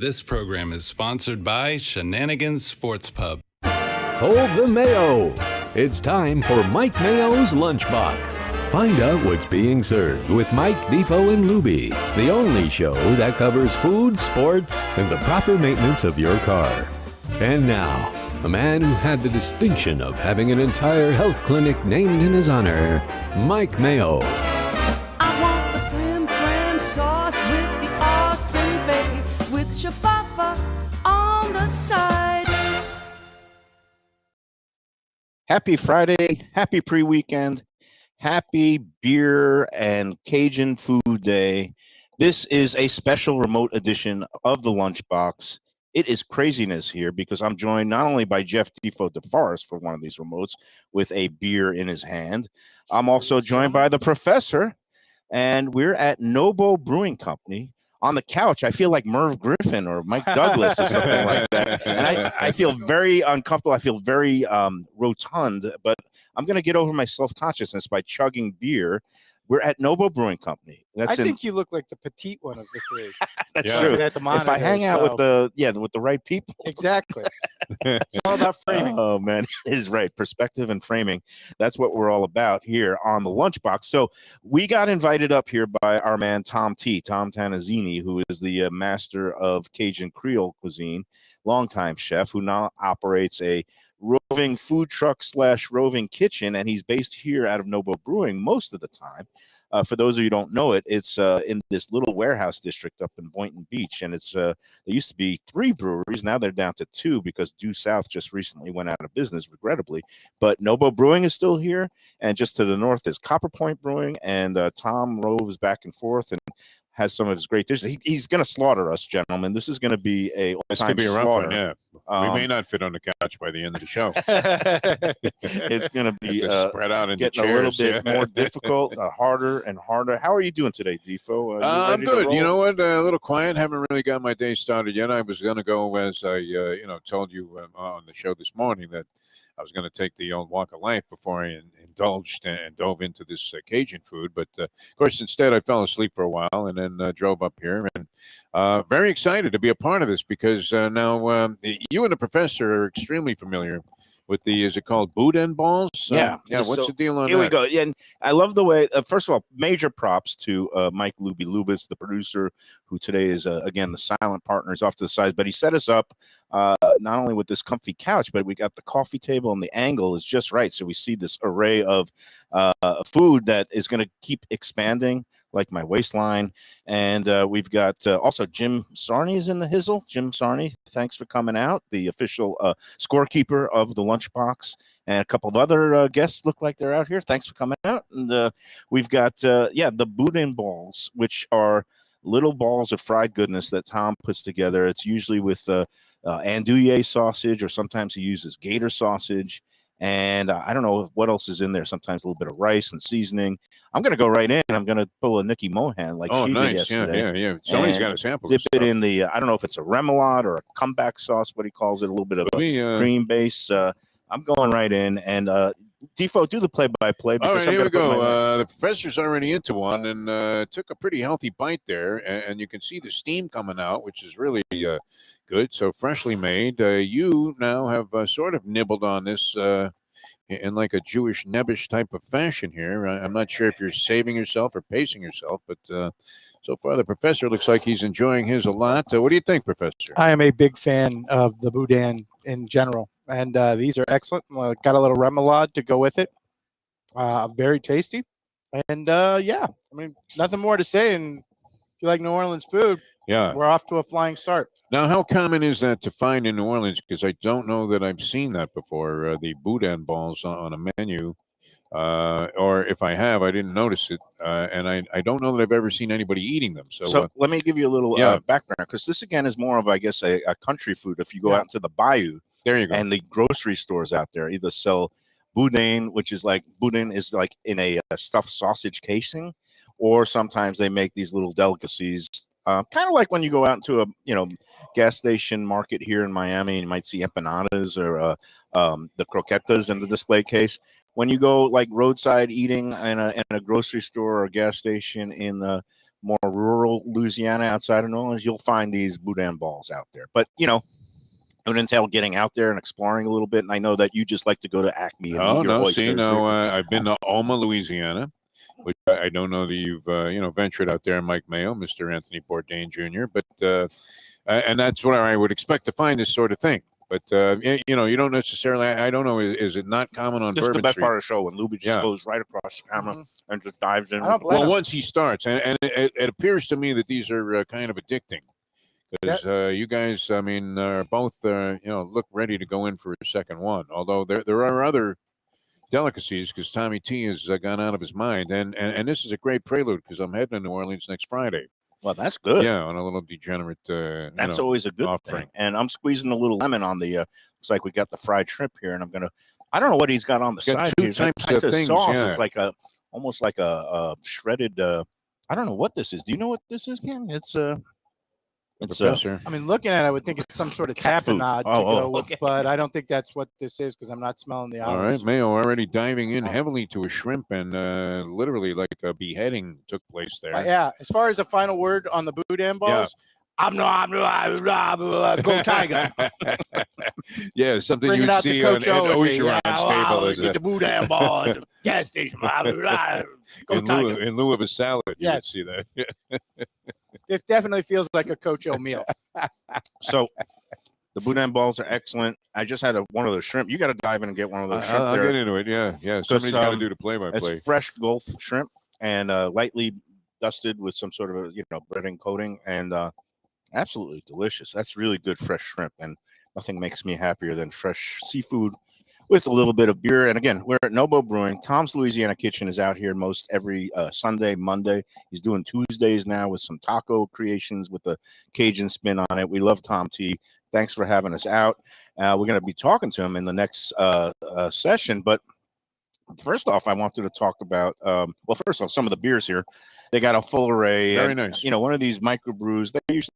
This program is sponsored by Shenanigans Sports Pub. Hold the Mayo. It's time for Mike Mayo's Lunchbox. Find out what's being served with Mike, Defo, and Lubie, the only show that covers food, sports, and the proper maintenance of your car. And now, a man who had the distinction of having an entire health clinic named in his honor, Mike Mayo. I want the flim flam sauce with the awesome fave, with shafafa on the side. Happy Friday, happy pre-weekend, happy beer and Cajun food day. This is a special remote edition of the Lunchbox. It is craziness here because I'm joined not only by Jeff Defo DeForest for one of these remotes with a beer in his hand. I'm also joined by the professor, and we're at NOBO Brewing Company. On the couch, I feel like Merv Griffin or Mike Douglas or something like that. And I feel very uncomfortable. I feel very rotund, but I'm going to get over my self-consciousness by chugging beer. We're at NOBO Brewing Company. I think you look like the petite one of the three. That's true. At the monitor, if I hang out with the right people. Exactly. It's all about framing. Oh, man, it is right. Perspective and framing. That's what we're all about here on the Lunchbox. So we got invited up here by our man, Tom Tanazzini, who is the master of Cajun Creole cuisine, longtime chef, who now operates a roving food truck / roving kitchen, and he's based here out of NOBO Brewing most of the time. For those of you who don't know it, it's in this little warehouse district up in Boynton Beach, and it's there used to be 3 breweries. Now they're down to 2 because Due South just recently went out of business, regrettably. But NOBO Brewing is still here, and just to the north is Copper Point Brewing, and Tom roves back and forth and has some of his great dishes. He's going to slaughter us, gentlemen. This is going to be a all-time slaughter. Yeah. We may not fit on the couch by the end of the show. It's going to be spread out into getting chairs. a little bit more difficult, harder and harder. How are you doing today, Defo? I'm good. You know what? A little quiet. Haven't really got my day started yet. I was going to go, as I told you on the show this morning, that I was going to take the old walk of life before I indulged and dove into this Cajun food. But, of course, instead I fell asleep for a while and then drove up here. And very excited to be a part of this because now you and the professor are extremely familiar with the, is it called boudin balls? Yeah. What's the deal on here that? We go. Yeah, and I love the way, first of all, major props to Mike Lubie. Lubis, the producer, who today is, again, the silent partner, is off to the side. But he set us up not only with this comfy couch, but we got the coffee table, and the angle is just right. So we see this array of food that is going to keep expanding, like my waistline. And we've got also Jim Sarney is in the hizzle. Jim Sarney, thanks for coming out, the official scorekeeper of the Lunchbox. And a couple of other guests look like they're out here. Thanks for coming out. And we've got, the boudin balls, which are little balls of fried goodness that Tom puts together. It's usually with andouille sausage, or sometimes he uses gator sausage. And I don't know what else is in there. Sometimes a little bit of rice and seasoning. I'm going to go right in. I'm going to pull a Nikki Mohan like she did yesterday. Yeah. Somebody's got a sample. Dip it in the, I don't know if it's a remoulade or a comeback sauce, what he calls it, a little bit of a cream base. I'm going right in. And Defo, do the play-by-play. All right, here we go. The professor's already into one and took a pretty healthy bite there. And you can see the steam coming out, which is really good. So freshly made. You now have sort of nibbled on this in like a Jewish nebbish type of fashion here. I'm not sure if you're saving yourself or pacing yourself, but so far the professor looks like he's enjoying his a lot. What do you think, Professor? I am a big fan of the boudin in general, and these are excellent. Got a little remoulade to go with it. Very tasty. And, nothing more to say. And if you like New Orleans food, yeah, we're off to a flying start. Now, how common is that to find in New Orleans? Because I don't know that I've seen that before, the boudin balls on a menu. Or if I have, I didn't notice it. And I don't know that I've ever seen anybody eating them. So let me give you a little background, because this, again, is more of, I guess, a country food. If you go out into the bayou, there you go, and the grocery stores out there either sell boudin, which is like in a stuffed sausage casing, or sometimes they make these little delicacies. Kind of like when you go out into a gas station market here in Miami, and you might see empanadas or the croquetas in the display case. When you go like roadside eating in a grocery store or a gas station in the more rural Louisiana outside of New Orleans, you'll find these boudin balls out there. But it would entail getting out there and exploring a little bit. And I know that you just like to go to Acme and eat your oysters. I've been to Alma, Louisiana, which I don't know that you've ventured out there, Mike Mayo, Mr. Anthony Bourdain Jr. But and that's where I would expect to find this sort of thing. But you don't necessarily. I don't know. Is it not common on This is Bourbon the best Street? part of the show when Lubie just goes right across the camera and just dives in. Well, once he starts, and it appears to me that these are kind of addicting. Because you guys, are both look ready to go in for a second one. Although there are other delicacies, because Tommy T has gone out of his mind, and this is a great prelude because I'm heading to New Orleans next Friday. Well, that's good. Yeah, on a little degenerate. That's always a good offering. thing. And I'm squeezing a little lemon on the. Looks like we got the fried shrimp here, and I'm gonna. I don't know what he's got on the side. Two types of things. Sauce. Yeah. It's like almost like a shredded. I don't know what this is. Do you know what this is, Ken? It's Professor. Looking at it, I would think it's some sort of Cat food. tapenade Okay. but I don't think that's what this is because I'm not smelling the olives. All right, Mayo already diving in heavily to a shrimp, and literally like a beheading took place there. Yeah. As far as the final word on the boudin balls, go Tiger. Yeah, something Bring it you'd out to see Coach on O with me. Ocean's table. Get the boudin ball at the gas station. Go Tiger. In lieu of a salad, you would Yes. see that. This definitely feels like a Coach O meal. So the boudin balls are excellent. I just had one of those shrimp. You got to dive in and get one of those shrimp. I'll get into it. Yeah. Somebody's got to do the play-by-play. It's fresh Gulf shrimp and lightly dusted with some sort of breading coating, and absolutely delicious. That's really good fresh shrimp, and nothing makes me happier than fresh seafood with a little bit of beer. And again, we're at NOBO Brewing. Tom's Louisiana Kitchen is out here most every Sunday, Monday. He's doing Tuesdays now with some taco creations with a Cajun spin on it. We love Tom T. Thanks for having us out. We're going to be talking to him in the next session. But first off, I wanted to talk about, first off, some of the beers here. They got a full array. Very nice. One of these microbrews, they're usually